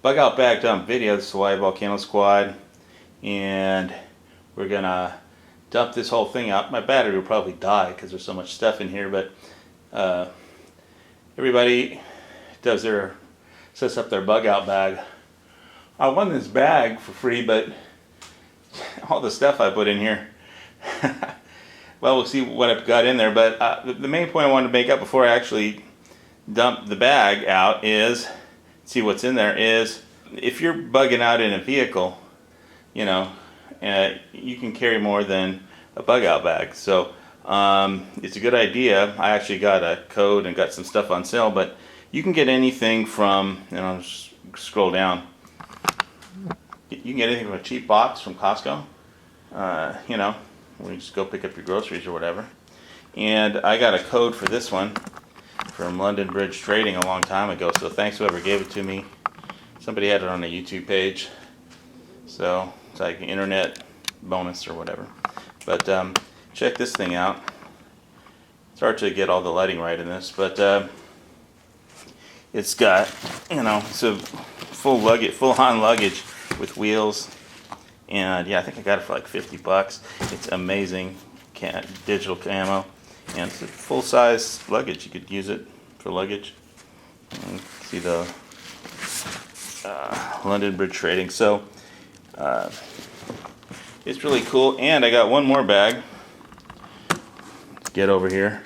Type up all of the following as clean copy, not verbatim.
bug out bag dump video. This is Hawaii Volcano Squad, and we're gonna dump this whole thing out. My battery will probably die because there's so much stuff in here, but everybody sets up their bug out bag. I won this bag for free, but all the stuff I put in here, well, we'll see what I've got in there, but the main point I wanted to make up before I actually dump the bag out is, see what's in there, is if you're bugging out in a vehicle, you know, you can carry more than a bug out bag. So it's a good idea. I actually got a code and got some stuff on sale, but you can get anything from, and I'll just scroll down, you can get anything from a cheap box from Costco, you know, when you just go pick up your groceries or whatever. And I got a code for this one from London Bridge Trading a long time ago, so thanks whoever gave it to me. Somebody had it on a YouTube page, so it's like an internet bonus or whatever. But check this thing out. It's hard to get all the lighting right in this, but it's got, you know, it's a full on luggage with wheels. And yeah, I think I got it for like 50 bucks. It's amazing, digital camo, and it's a full-size luggage. You could use it for luggage. And see the London Bridge Trading. So it's really cool. And I got one more bag. Let's get over here.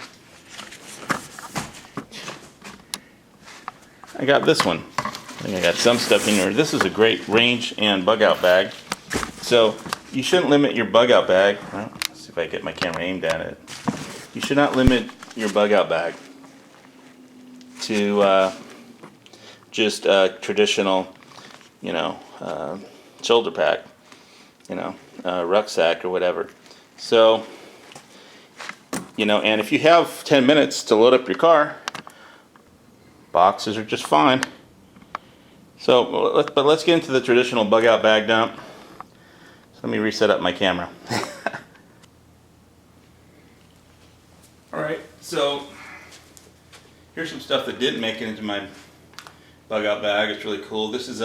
I got this one. I think I got some stuff in here. This is a great range and bug out bag. So you shouldn't limit your bug out bag. Well, let's see if I get my camera aimed at it. You should not limit your bug out bag to just a traditional, you know, shoulder pack, you know, rucksack or whatever. So, you know, and if you have 10 minutes to load up your car, boxes are just fine. So, but let's get into the traditional bug out bag dump. Let me reset up my camera. Alright, so here's some stuff that didn't make it into my bug out bag. It's really cool. This is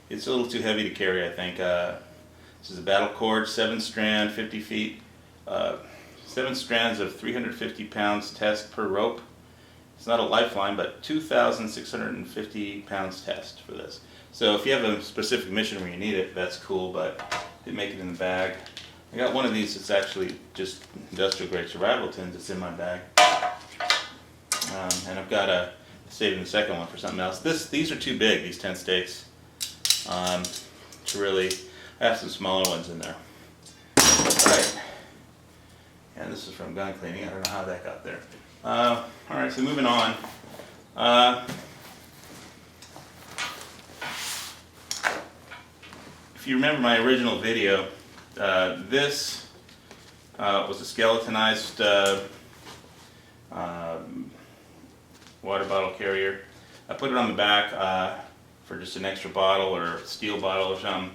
it's a little too heavy to carry, I think. This is a battle cord, 7-strand, 50 feet, 7 strands of 350 pounds test per rope. It's not a lifeline, but 2,650 pounds test for this. So if you have a specific mission where you need it, that's cool, but didn't make it in the bag. I got one of these that's actually just industrial grade survival tins that's in my bag. And I've got saving the second one for something else. These are too big, these tent stakes. To really, I have some smaller ones in there. Alright. And this is from gun cleaning. I don't know how that got there. Alright, so moving on. If you remember my original video, this was a skeletonized water bottle carrier. I put it on the back for just an extra bottle or a steel bottle or something.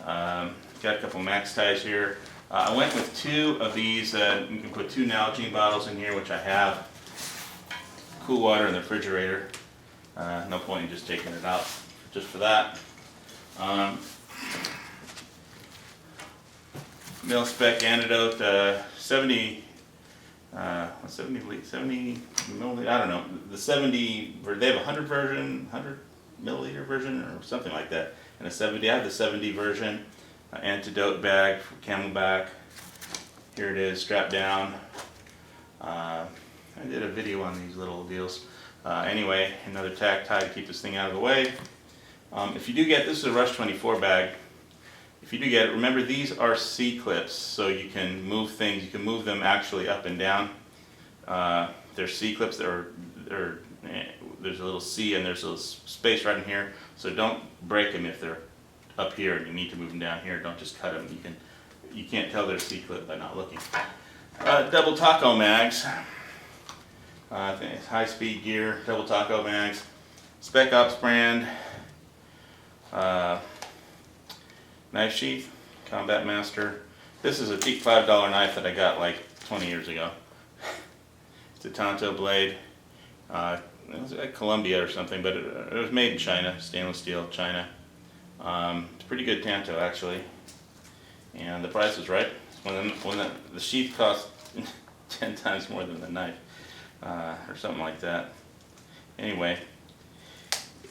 Got a couple max ties here. I went with 2 of these. You can put 2 Nalgene bottles in here, which I have. Cool water in the refrigerator. No point in just taking it out just for that. Mil spec antidote, 70 milliliter, I don't know, the 70, they have a 100 version, 100 milliliter version or something like that, and a 70, I have the 70 version. Antidote bag for Camelback. Here it is, strapped down. I did a video on these little deals. Anyway, another tack tie to keep this thing out of the way. If you do get, this is a Rush 24 bag. If you do get it, remember these are C-clips, so you can move things, you can move them actually up and down. They're C-clips, there's a little C and there's a little space right in here, so don't break them if they're up here and you need to move them down here. Don't just cut them. You can't tell they're C-clip by not looking. Double taco mags. I think it's high-speed gear, double taco mags. Spec Ops brand. Knife sheath, Combat Master. This is a cheap $5 knife that I got like 20 years ago. It's a Tonto blade. it was at Columbia or something, but it was made in China, stainless steel, China. It's pretty good tanto actually, and the price was right. When the sheath cost 10 times more than the knife, or something like that. Anyway,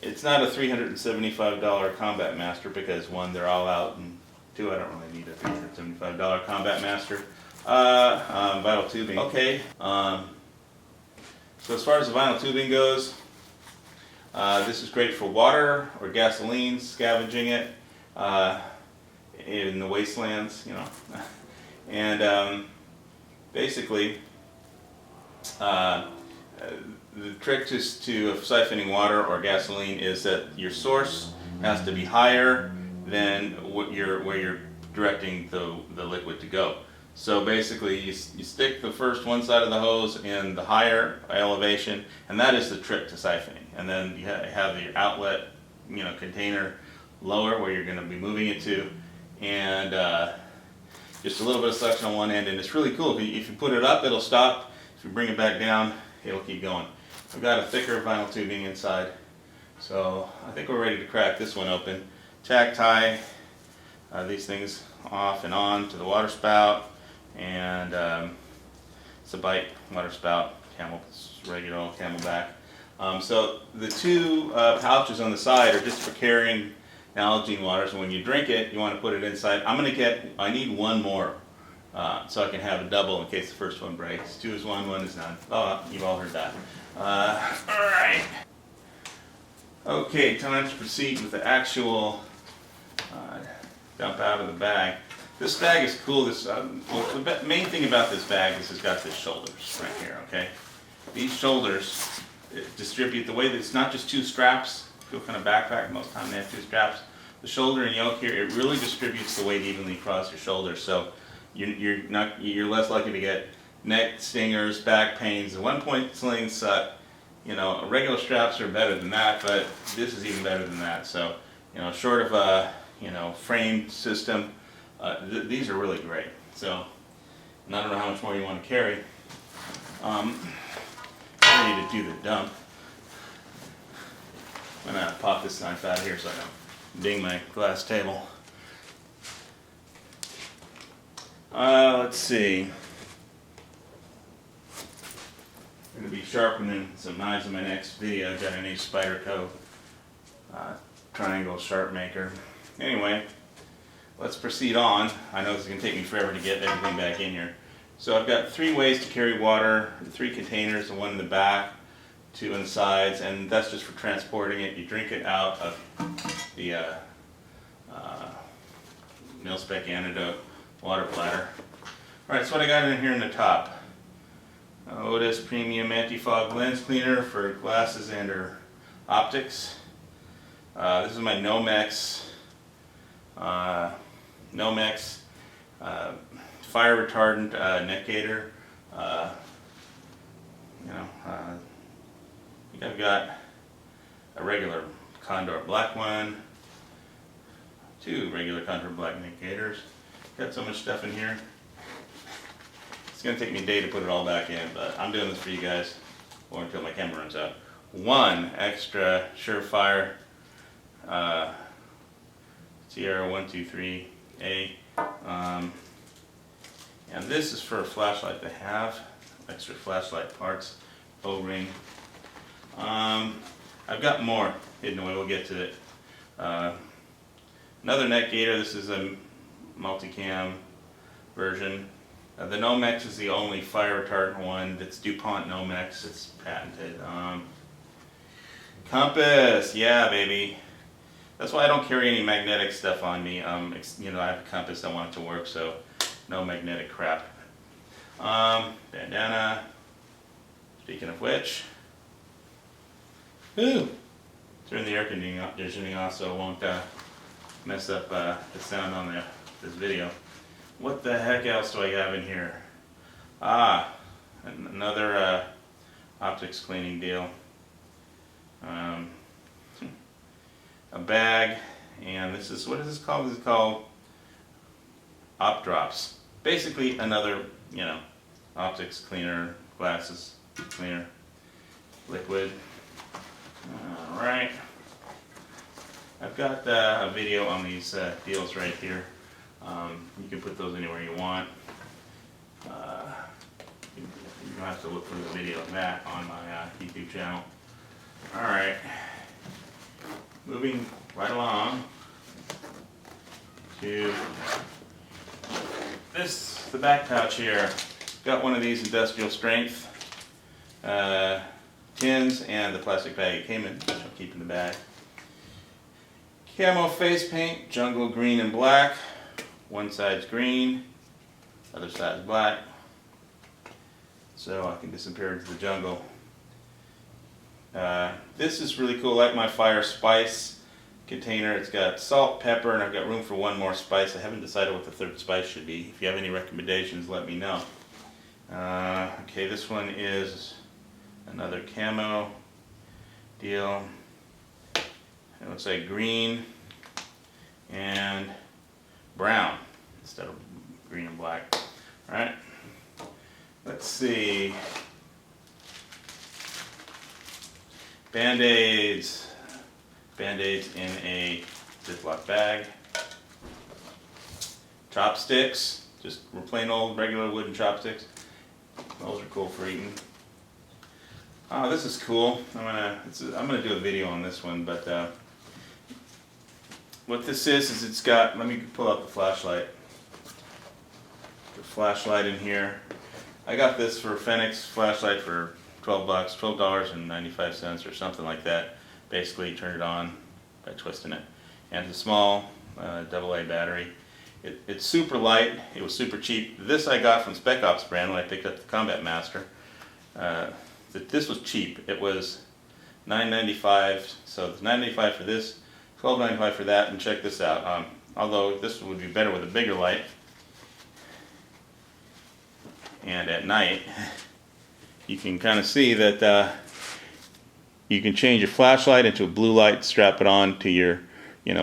it's not a $375 Combat Master because one, they're all out, and two, I don't really need a $375 Combat Master. Vinyl tubing. Okay. So as far as the vinyl tubing goes, this is great for water or gasoline, scavenging it in the wastelands, you know. And basically, the trick to siphoning water or gasoline is that your source has to be higher than where you're directing the liquid to go. So basically, you stick the first one side of the hose in the higher elevation, and that is the trick to siphoning. And then you have your outlet, you know, container lower where you're going to be moving it to, and just a little bit of suction on one end, and it's really cool. If you put it up, it'll stop. If you bring it back down, it'll keep going. I've got a thicker vinyl tubing inside, so I think we're ready to crack this one open. Tack tie these things off and on to the water spout, and it's a bite water spout, regular old Camelback. So the two pouches on the side are just for carrying Nalgene water, so when you drink it, you want to put it inside. I need one more, so I can have a double in case the first one breaks. 2 is 1, 1 is none. Oh, you've all heard that. Alright. Okay, time to proceed with the actual dump out of the bag. This bag is cool. Well, the main thing about this bag is it's got the shoulders right here, okay? These shoulders distribute the way that it's not just 2 straps. Feel kind of backpack, most of the time they have 2 straps. The shoulder and yoke here, it really distributes the weight evenly across your shoulders, so you're less likely to get neck stingers, back pains. The 1-point slings suck. You know, regular straps are better than that, but this is even better than that. So, you know, short of a frame system, these are really great. So, and I don't know how much more you want to carry. I'm ready to do the dump. I'm gonna pop this knife out here so I don't ding my glass table. Let's see. I'm going to be sharpening some knives in my next video. I've got a new Spyderco triangle sharp maker. Anyway, let's proceed on. I know this is going to take me forever to get everything back in here. So I've got 3 ways to carry water, 3 containers, the one in the back, 2 on the sides, and that's just for transporting it. You drink it out of the mil-spec antidote water platter. Alright, so what I got in here in the top. Otis Premium Anti-Fog Lens Cleaner for glasses and or optics. This is my Nomex fire retardant neck gaiter. I think I've got a regular Condor black one, 2 regular Condor black neck gaiters. Got so much stuff in here. It's going to take me a day to put it all back in, but I'm doing this for you guys, or until my camera runs out. 1 extra Surefire CR123A, and this is for a flashlight. They have extra flashlight parts, O-ring. I've got more hidden away. We'll get to it. Another neck gaiter. This is a multicam version. The Nomex is the only fire retardant one that's DuPont Nomex. It's patented. Compass, yeah, baby. That's why I don't carry any magnetic stuff on me. I have a compass. I want it to work, so no magnetic crap. Bandana. Speaking of which, turn the air conditioning off so it won't mess up the sound on this video. What the heck else do I have in here? Another optics cleaning deal. A bag, and this is, what is this called? This is called Op Drops. Basically another, optics cleaner, glasses cleaner, liquid. Alright. I've got a video on these deals right here. You can put those anywhere you want. You don't have to look for the video of that on my YouTube channel. Alright. Moving right along to this, the back pouch here. Got one of these industrial strength tins and the plastic bag it came in, which I'll keep in the bag. Camo face paint, jungle green and black. One side's green, other side's black. So I can disappear into the jungle. This is really cool, like my fire spice container. It's got salt, pepper, and I've got room for one more spice. I haven't decided what the third spice should be. If you have any recommendations, let me know. Okay, this one is another camo deal. It looks like green and brown instead of green and black. Alright, let's see. Band-Aids. Band-Aids in a Ziploc bag. Chopsticks, just plain old regular wooden chopsticks. Those are cool for eating. Oh, this is cool. I'm gonna do a video on this one, but what this is it's got, let me pull out the flashlight. The flashlight in here. I got this for Fenix flashlight for $12, $12.95 or something like that. Basically, turn it on by twisting it. And it's a small AA battery. It's super light. It was super cheap. This I got from Spec Ops brand when I picked up the Combat Master. This was cheap. It was $9.95. So it's $9.95 for this, $12.95 for that. And check this out. Although this would be better with a bigger light. And at night, you can kind of see that you can change your flashlight into a blue light, strap it on to your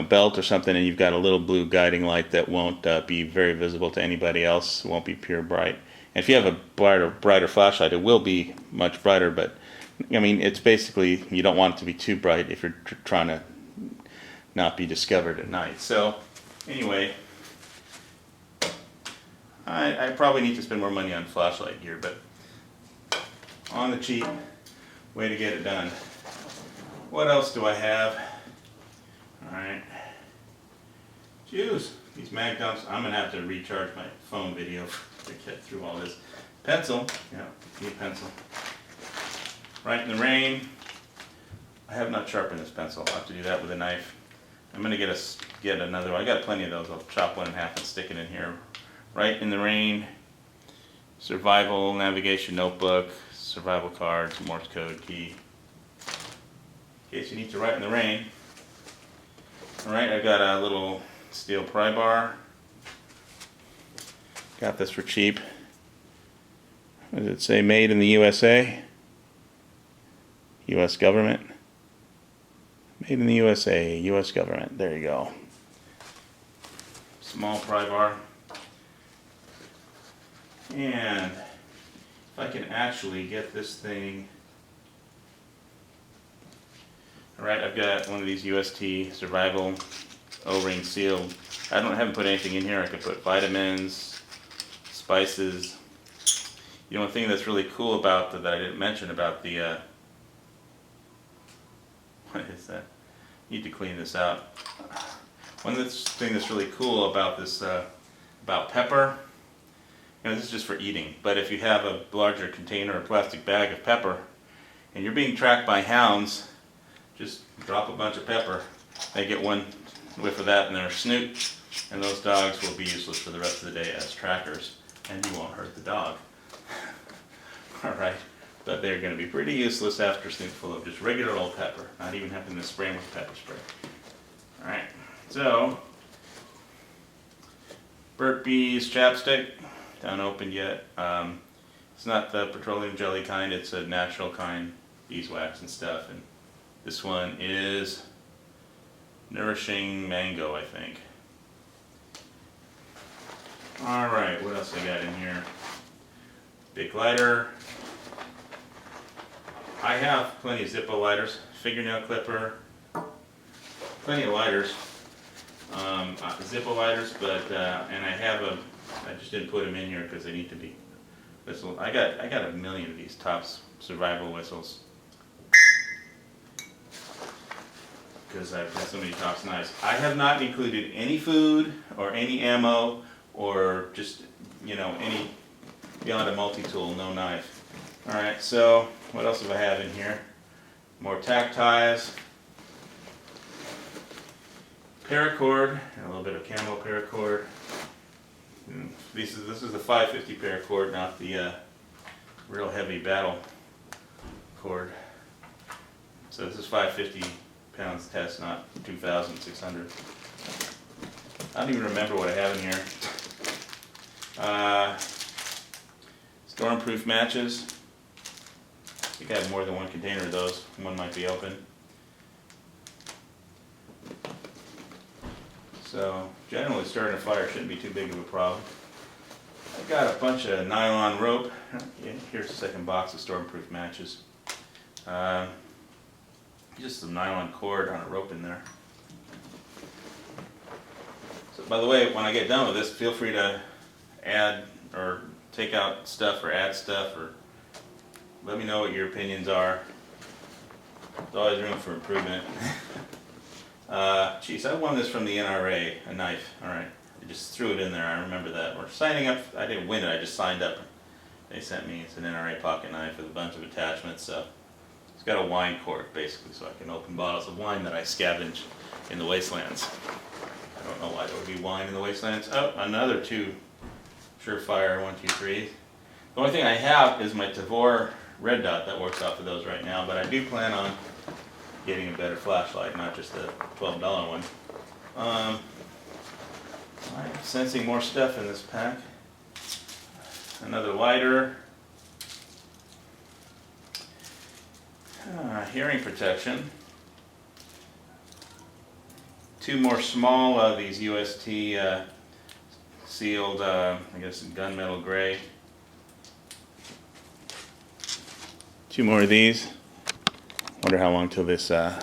belt or something, and you've got a little blue guiding light that won't be very visible to anybody else. It won't be pure bright. And if you have a brighter flashlight, it will be much brighter, but I mean, it's basically, you don't want it to be too bright if you're trying to not be discovered at night. So anyway, I probably need to spend more money on flashlight gear, but on the cheap, way to get it done. What else do I have? Alright. Juice. These mag dumps. I'm going to have to recharge my phone video to get through all this. Pencil. Yeah, need a pencil. Right in the rain. I have not sharpened this pencil. I'll have to do that with a knife. I'm going to get another one. I got plenty of those. I'll chop one in half and stick it in here. Right in the rain. Survival navigation notebook. Survival cards. Morse code key. In case you need to write in the rain. Alright, I got a little steel pry bar. Got this for cheap. What does it say? Made in the USA? US government. Made in the USA, US government. There you go. Small pry bar. And if I can actually get this thing. Alright, I've got one of these UST survival O-ring sealed. I haven't put anything in here. I could put vitamins, spices. The only thing that's really cool about that I didn't mention about the what is that? Need to clean this out. One thing that's really cool about this about pepper. This is just for eating. But if you have a larger container or plastic bag of pepper, and you're being tracked by hounds, just drop a bunch of pepper. They get one whiff of that in their snoot, and those dogs will be useless for the rest of the day as trackers, and you won't hurt the dog. Alright, but they're going to be pretty useless after a snootful of just regular old pepper, not even having to spray them with pepper spray. Alright, so, Burt Bees chapstick, unopened yet. It's not the petroleum jelly kind, it's a natural kind, beeswax and stuff. And this one is Nourishing Mango, I think. Alright, what else I got in here? Big lighter. I have plenty of Zippo lighters. fingernail clipper, plenty of lighters, Zippo lighters, but and I just didn't put them in here because they need to be whistle. I got a million of these Tops survival whistles because I've got so many Tops knives. I have not included any food or any ammo or just any beyond a multi-tool, no knife. All right, so what else do I have in here? More tack ties, paracord, and a little bit of camo paracord. This is the 550 paracord, not the real heavy battle cord. So this is 550 pounds test, not 2,600. I don't even remember what I have in here. Stormproof matches. I think I have more than one container of those. One might be open. So generally starting a fire shouldn't be too big of a problem. I've got a bunch of nylon rope. Here's the second box of Stormproof matches. Just some nylon cord on a rope in there. So by the way, when I get done with this, feel free to add or take out stuff or add stuff, or let me know what your opinions are. There's always room for improvement. Geez, I won this from the NRA, a knife. All right, I just threw it in there. I remember that. We're signing up. I didn't win it. I just signed up. They sent me. It's an NRA pocket knife with a bunch of attachments. So it's got a wine cork basically, so I can open bottles of wine that I scavenge in the wastelands. I don't know why there would be wine in the wastelands. Oh, another two Surefire 1, 2, 3. The only thing I have is my Tavor red dot that works off of those right now, but I do plan on getting a better flashlight, not just the $12 one. I'm sensing more stuff in this pack. Another lighter. Hearing protection. Two more small of these UST sealed, I guess gunmetal gray. Two more of these. Wonder how long till this till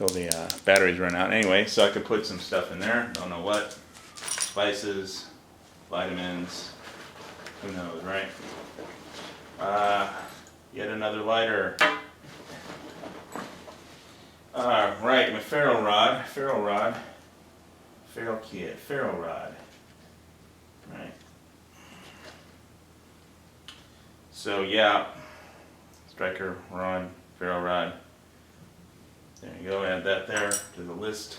the batteries run out. Anyway, so I could put some stuff in there. Don't know what. Spices, vitamins. Who knows, right? Yet another lighter. Right, my ferro rod, ferro kit, ferro rod. Right. So yeah, striker rod, ferro rod. There you go, add that there to the list,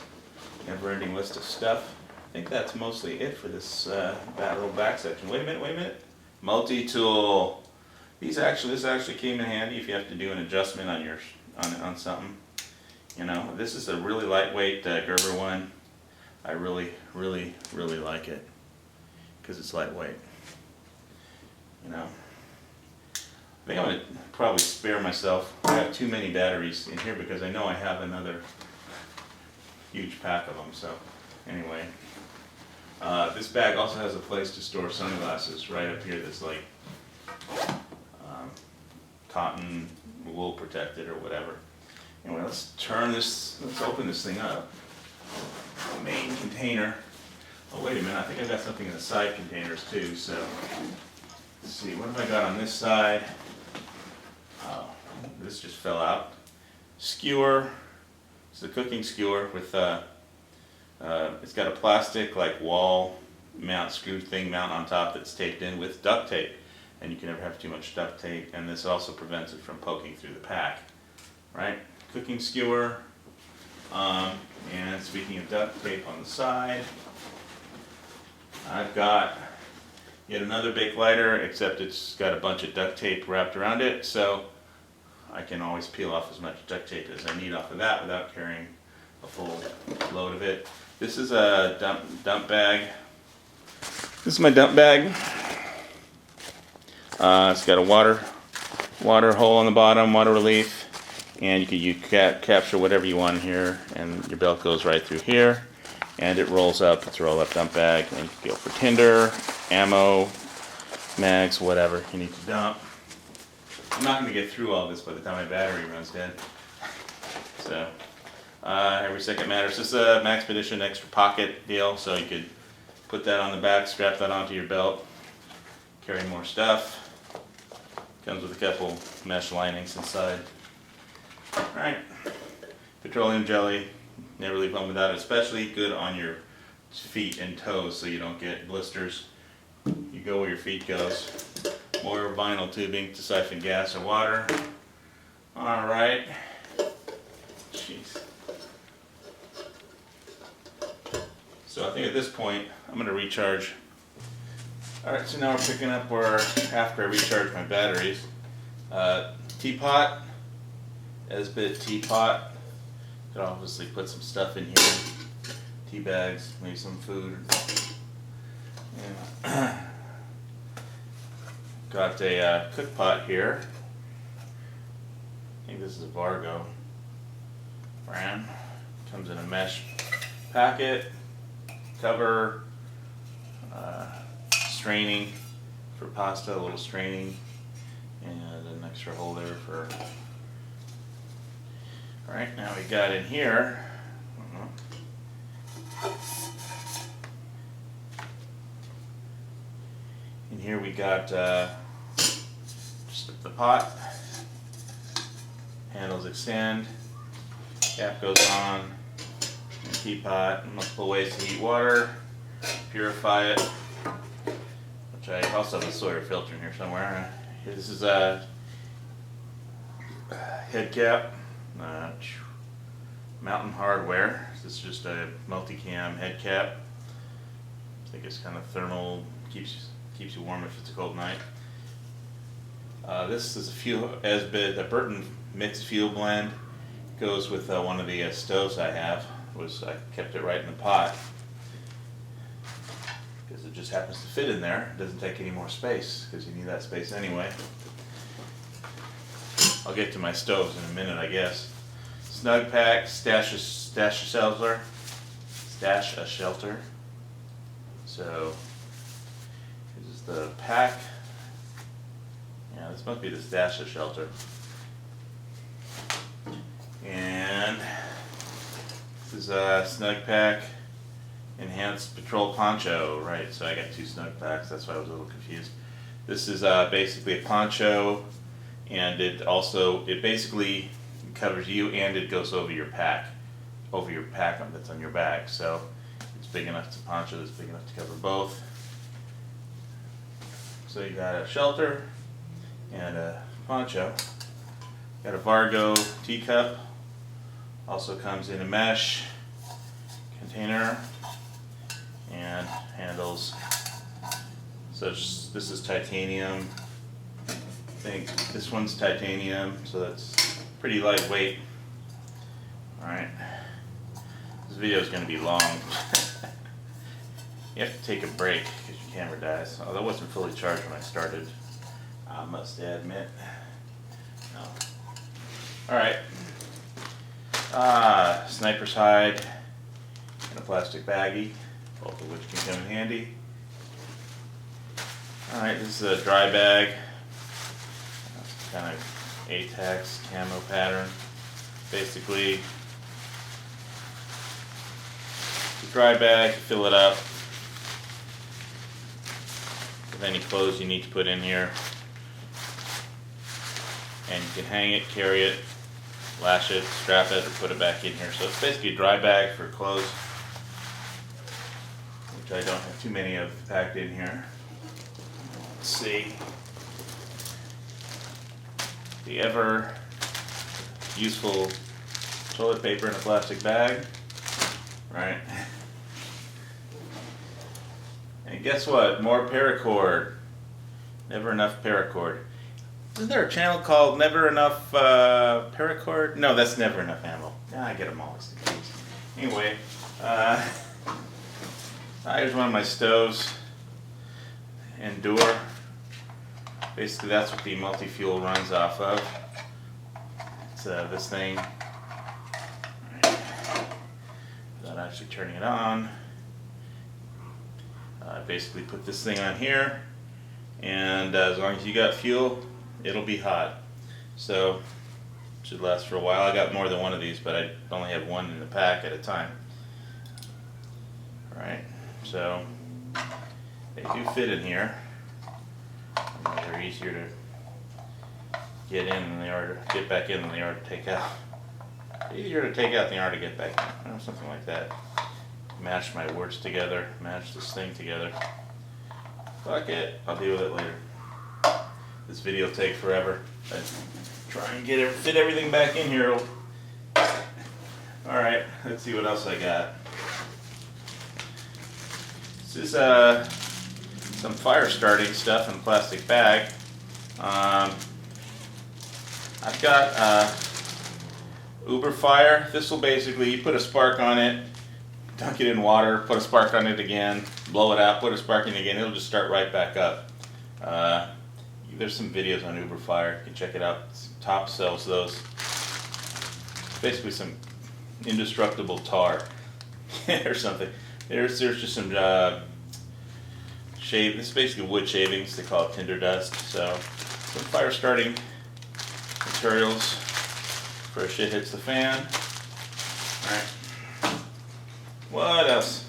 never-ending list of stuff. I think that's mostly it for this little back section. Wait a minute. Multi-tool. This actually came in handy if you have to do an adjustment on something. This is a really lightweight Gerber one. I really like it because it's lightweight. I think I'm going to probably spare myself. I have too many batteries in here because I know I have another huge pack of them. So anyway, this bag also has a place to store sunglasses right up here that's like cotton, wool protected or whatever. Anyway, let's open this thing up. The main container. Oh, wait a minute, I think I've got something in the side containers too, so let's see, what have I got on this side? Oh, this just fell out. Skewer. It's a cooking skewer with, it's got a plastic like wall mount, screw thing mount on top that's taped in with duct tape. And you can never have too much duct tape, and this also prevents it from poking through the pack. Right? Cooking skewer. And speaking of duct tape on the side, I've got yet another bake lighter, except it's got a bunch of duct tape wrapped around it, so I can always peel off as much duct tape as I need off of that without carrying a full load of it. This is a dump bag. This is my dump bag. It's got a water hole on the bottom, water relief. And you can capture whatever you want in here, and your belt goes right through here, and it rolls up. It's a roll-up dump bag, and you can go for tinder, ammo, mags, whatever you need to dump. I'm not going to get through all this by the time my battery runs dead. So, every second matters. This is a Maxpedition extra pocket deal, so you could put that on the back, strap that onto your belt, carry more stuff. Comes with a couple mesh linings inside. Alright, petroleum jelly, never leave home without it, especially good on your feet and toes so you don't get blisters. You go where your feet goes. More vinyl tubing to siphon gas or water. Alright. Jeez. So I think at this point I'm going to recharge. Alright, so now we're picking up where after I recharge my batteries. Teapot, Esbit teapot. Could obviously put some stuff in here. Tea bags, maybe some food. Yeah. Got a cook pot here. I think this is a Vargo brand. Comes in a mesh packet, cover, straining for pasta, a little straining, and an extra holder for. Alright, now we got in here. In here we got just the pot, handles extend, cap goes on, and teapot, multiple ways to heat water, purify it, which I also have a Sawyer filter in here somewhere. This is a head cap, Mountain Hardware. This is just a multicam head cap. I think it's kind of thermal, keeps you warm if it's a cold night. This is a fuel Esbit, a Burton mixed fuel blend. Goes with one of the stoves I have. I kept it right in the pot because it just happens to fit in there. It doesn't take any more space because you need that space anyway. I'll get to my stoves in a minute, I guess. Snug pack, stash a shelter. So this is the pack. Yeah, this must be the stash shelter. And this is a snug pack, enhanced patrol poncho. Right, so I got two snug packs. That's why I was a little confused. This is basically a poncho, and it basically covers you, and it goes over your pack that's on your back. So it's big enough to poncho that's big enough to cover both. So you got a shelter and a poncho. Got a Vargo teacup. Also comes in a mesh container and handles. So this is titanium. I think this one's titanium, so that's pretty lightweight. Alright. This video is going to be long. You have to take a break because your camera dies. Although it wasn't fully charged when I started, I must admit. No. Alright. Sniper's hide and a plastic baggie, both of which can come in handy. Alright, this is a dry bag. Kind of ATEX camo pattern. Basically, the dry bag, fill it up with any clothes you need to put in here. And you can hang it, carry it, lash it, strap it, or put it back in here. So it's basically a dry bag for clothes, which I don't have too many of packed in here. Let's see. The ever useful toilet paper in a plastic bag, right? And guess what? More paracord. Never enough paracord. Isn't there a channel called Never Enough Paracord? No, that's Never Enough Ammo. I get them all confused. Anyway, here's one of my stoves. Endure. Basically, that's what the multi-fuel runs off of. It's this thing. Without actually turning it on. Basically, put this thing on here, and as long as you got fuel, it'll be hot. so should last for a while. I got more than one of these, but I only have one in the pack at a time. Alright, so they do fit in here. They're easier to get in than they are to get back in than they are to take out. Easier to take out than they are to get back in, or something like that. Mash my words together, mash this thing together. Fuck it, I'll deal with it later. This video will take forever. Let's try and fit everything back in here. Alright, let's see what else I got. This is some fire starting stuff in a plastic bag. I've got Uber Fire. This will basically, you put a spark on it, dunk it in water, put a spark on it again, blow it out, put a spark in it again, it'll just start right back up. There's some videos on Uber Fire, you can check it out. Top sells those. Basically some indestructible tar or something. There's just some this is basically wood shavings, they call it tinder dust. So some fire starting materials for shit hits the fan. Alright. What else?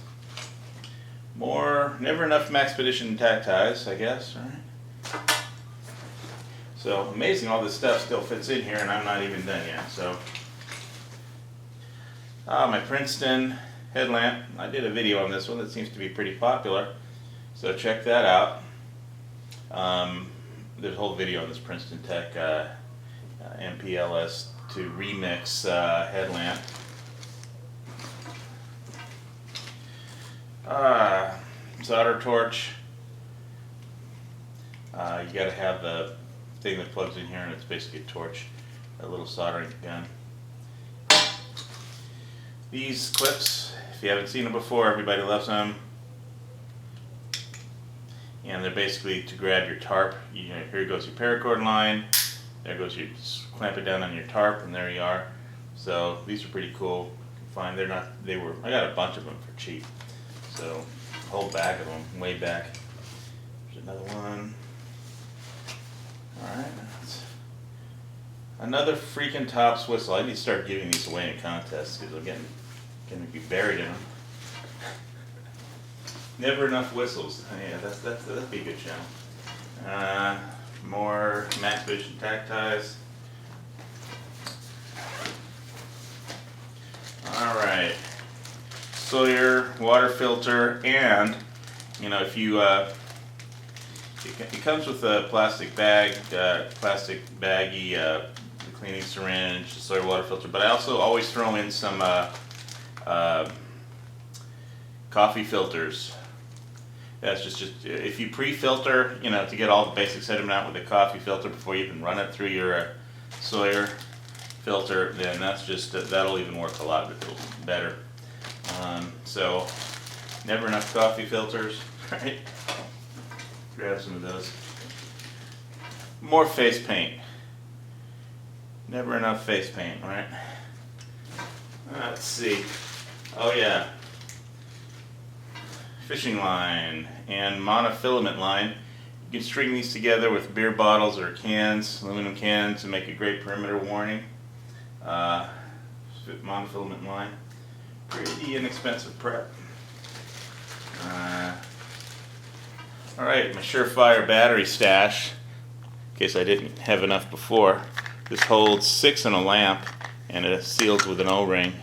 More, never enough Maxpedition tack ties, I guess. Alright. So amazing, all this stuff still fits in here, and I'm not even done yet. So, my Princeton headlamp. I did a video on this one that seems to be pretty popular, so check that out. There's a whole video on this Princeton Tech MPLS to remix headlamp. Solder torch. You got to have the thing that plugs in here, and it's basically a torch, a little soldering gun. These clips, if you haven't seen them before, everybody loves them. And they're basically to grab your tarp. Here goes your paracord line. There goes your, just clamp it down on your tarp, and there you are. So these are pretty cool. You can find I got a bunch of them for cheap. So a whole bag of them, way back. There's another one. Alright, another freaking Tops whistle. I need to start giving these away in contests because I'm going to be buried in them. Never enough whistles. Yeah, that'd be a good channel. More Maxpedition tack ties. Alright. Sawyer, water filter, and if you it comes with a plastic bag, plastic baggie, the cleaning syringe, the Sawyer water filter, but I also always throw in some coffee filters. That's just if you pre-filter, to get all the basic sediment out with a coffee filter before you even run it through your Sawyer filter, then that'll even work a lot better. So never enough coffee filters, right? Grab some of those. More face paint. Never enough face paint, right? Let's see. Oh yeah. Fishing line and monofilament line. You can string these together with beer bottles or cans, aluminum cans, and make a great perimeter warning. Monofilament line. Pretty inexpensive prep. Alright, my Surefire battery stash, in case I didn't have enough before. This holds 6 in a lamp, and it seals with an O-ring.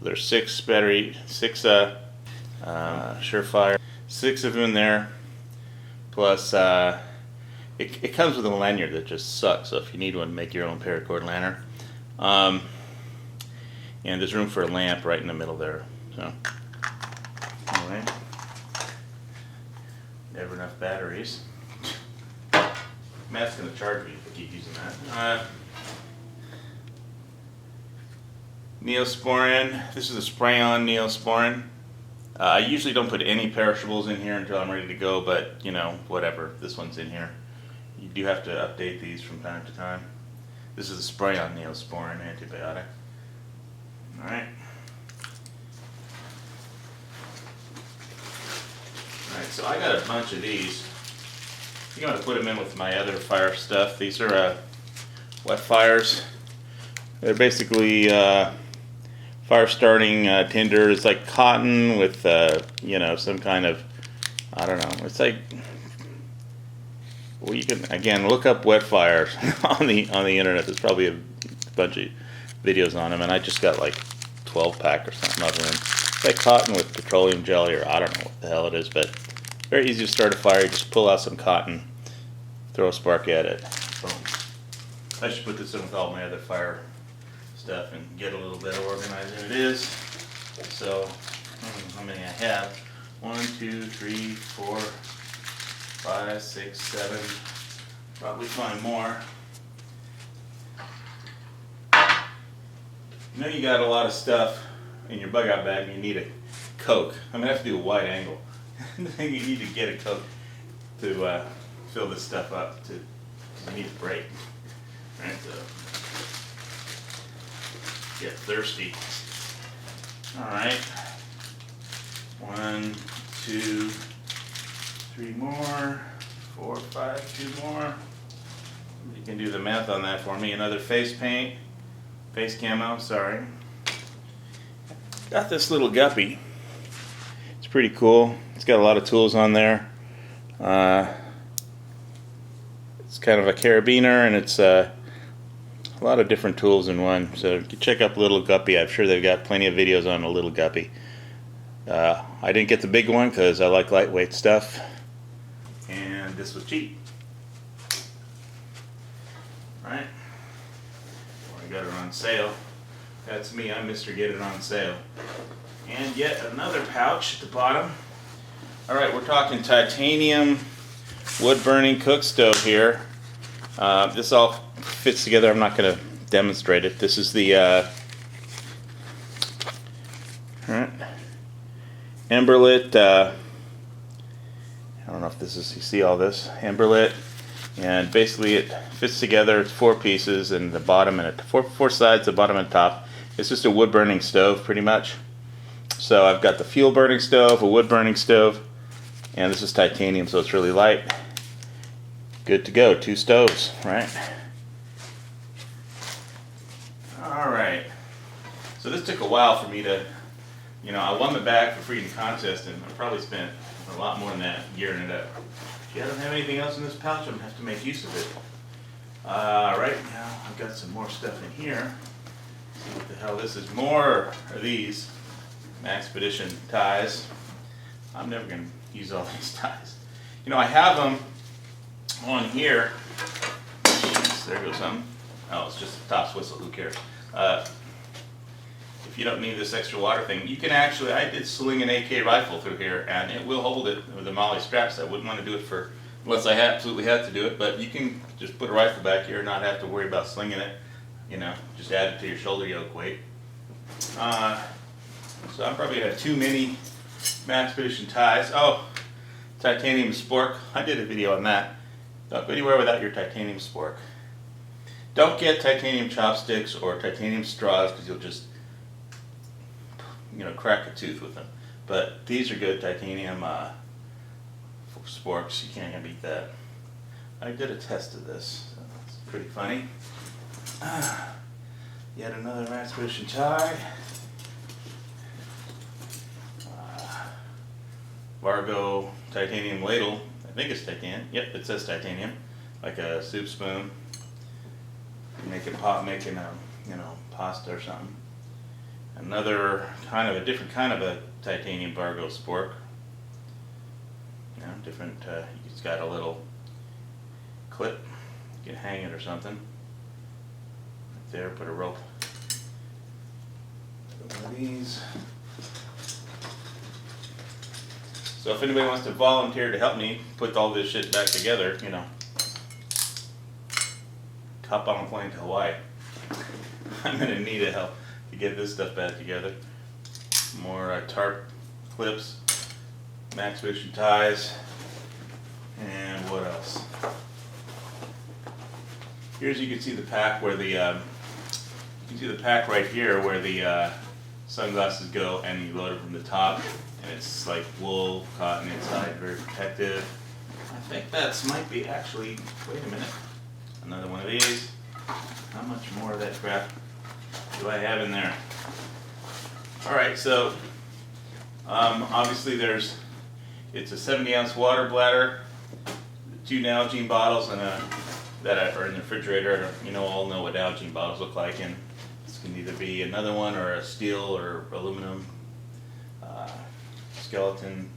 There's 6 Surefire, 6 of them in there, plus it comes with a lanyard that just sucks, so if you need one, make your own paracord lantern. And there's room for a lamp right in the middle there. So, anyway, never enough batteries. Matt's going to charge me if I keep using that. Neosporin. This is a spray-on Neosporin. I usually don't put any perishables in here until I'm ready to go, but whatever. This one's in here. You do have to update these from time to time. This is a spray-on Neosporin antibiotic. Alright. Alright, so I got a bunch of these. I think I'm going to put them in with my other fire stuff. These are wet fires. They're basically fire starting tinder. It's like cotton with you know, some kind of, I don't know. It's like, well, you can again look up wet fires on the internet. There's probably a bunch of videos on them, and I just got like 12 pack or something of them. It's like cotton with petroleum jelly, or I don't know what the hell it is, but very easy to start a fire. You just pull out some cotton, throw a spark at it. Boom. I should put this in with all my other fire stuff and get a little better organized than it is. So, how many I have? 1, 2, 3, 4, 5, 6, 7. Probably find more. You know you got a lot of stuff in your bug out bag and you need a Coke. I'm gonna have to do a wide angle. You need to get a Coke to fill this stuff up. You need a break. Right? So get thirsty. Alright. 1, 2, 3 more. 4, 5, 2 more. You can do the math on that for me. Another face paint. Face camo, sorry. Got this little guppy. It's pretty cool. It's got a lot of tools on there. It's kind of a carabiner, and it's a lot of different tools in one. So you can check up Little Guppy. I'm sure they've got plenty of videos on a Little Guppy. I didn't get the big one because I like lightweight stuff, and this was cheap. Right? I got it on sale. That's me. I'm Mr. Get It On Sale. And yet another pouch at the bottom. Alright, we're talking titanium wood burning cook stove here. This all fits together. I'm not going to demonstrate it. This is the Emberlit. I don't know if this is, you see all this? Emberlit. And basically it fits together. It's 4 pieces, and the bottom and four sides, the bottom and top. It's just a wood burning stove pretty much. So I've got the fuel burning stove, a wood burning stove, and this is titanium, so it's really light. Good to go. 2 stoves, right? Alright. So this took a while for me to, you know, I won the bag for free in the contest, and I probably spent a lot more than that gearing it up. If I don't have anything else in this pouch, I'm going to have to make use of it. Right now, I've got some more stuff in here. See what the hell this is. More of these Maxpedition ties. I'm never going to use all these ties. You know, I have them on here. Jeez, there goes some. Oh, it's just a Tops whistle. Who cares? If you don't need this extra water thing, you can actually, I did sling an AK rifle through here, and it will hold it with the MOLLE straps. I wouldn't want to do it for, unless I absolutely had to do it, but you can just put a rifle back here and not have to worry about slinging it. You know, just add it to your shoulder yoke weight. So I'm probably going to have too many Maxpedition ties. Oh, titanium spork. I did a video on that. Don't go anywhere without your titanium spork. Don't get titanium chopsticks or titanium straws, because you'll just, you know, crack a tooth with them. But these are good titanium sporks. You can't beat that. I did a test of this, so it's pretty funny. Yet another Maxpedition tie. Vargo titanium ladle. I think it's titanium. Yep, it says titanium. Like a soup spoon. Making you know, pasta or something. Another kind of a different kind of a titanium Vargo spork. You know, different. It's got a little clip. You can hang it or something. Right there, put a rope. Put one of these. So if anybody wants to volunteer to help me put all this shit back together, you know, hop on a plane to Hawaii. I'm gonna need help to get this stuff back together. More tarp clips, Maxpedition ties, and what else? Here's, you can see the pack where the you can see the pack right here where the sunglasses go, and you load it from the top, and it's like wool, cotton inside, very protective. I think that's might be actually. Wait a minute. Another one of these. How much more of that crap do I have in there? Alright, so obviously it's a 70-ounce water bladder, 2 Nalgene bottles, and that are in the refrigerator. You know, all know what Nalgene bottles look like, and this can either be another one or a steel or aluminum skeleton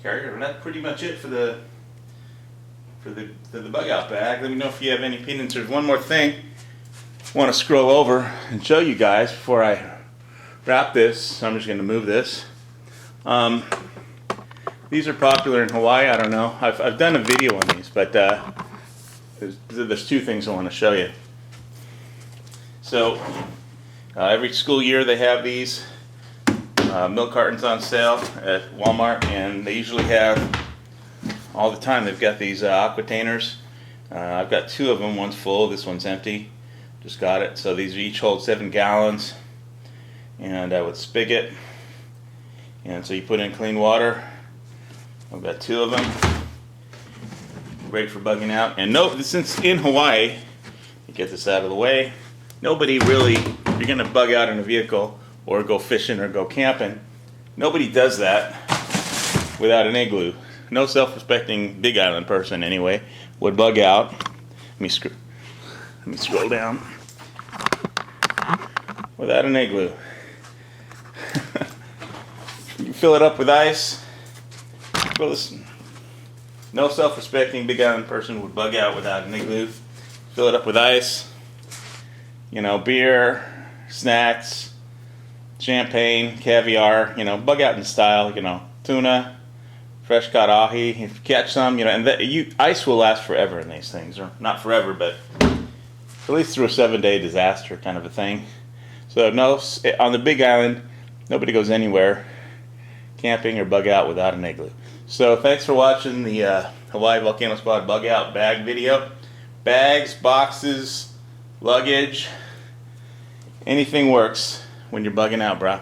carrier. And that's pretty much it for the bug out bag. Let me know if you have any opinions. There's one more thing I want to scroll over and show you guys before I wrap this. So I'm just going to move this. These are popular in Hawaii. I don't know. I've done a video on these, but there's 2 things I want to show you. So every school year they have these milk cartons on sale at Walmart, and they usually have, all the time, they've got these aquatainers. I've got 2 of them. One's full, this one's empty. Just got it. So these each hold 7 gallons, and with spigot. And so you put in clean water. I've got 2 of them, great for bugging out. And since in Hawaii, you get this out of the way, nobody really, if you're going to bug out in a vehicle or go fishing or go camping, nobody does that without an igloo. No self-respecting Big Island person, anyway, would bug out. Let me scroll down. Without an igloo. You fill it up with ice. Well, listen, no self-respecting Big Island person would bug out without an igloo. Fill it up with ice. You know, beer, snacks, champagne, caviar, you know, bug out in style, you know, tuna, fresh caught ahi, if you catch some, you know, and ice will last forever in these things, or not forever, but at least through a 7-day disaster kind of a thing. So no, on the Big Island, nobody goes anywhere camping or bug out without an igloo. So thanks for watching the Hawaii Volcano Squad bug out bag video. Bags, boxes, luggage, anything works when you're bugging out, brah.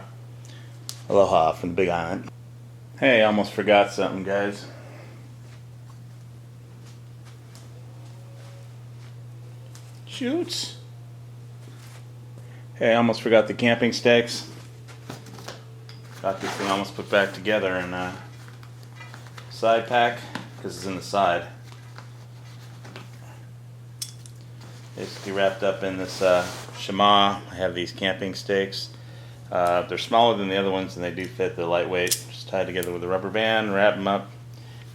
Aloha from the Big Island. Hey, I almost forgot something, guys. Shoots. Hey, I almost forgot the camping stakes. Got this thing almost put back together in a side pack because it's in the side. Basically wrapped up in this shema. I have these camping stakes. They're smaller than the other ones and they do fit. They're lightweight. Just tied together with a rubber band, wrap them up,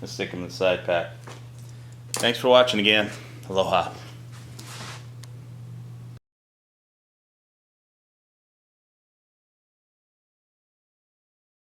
and stick them in the side pack. Thanks for watching again. Aloha.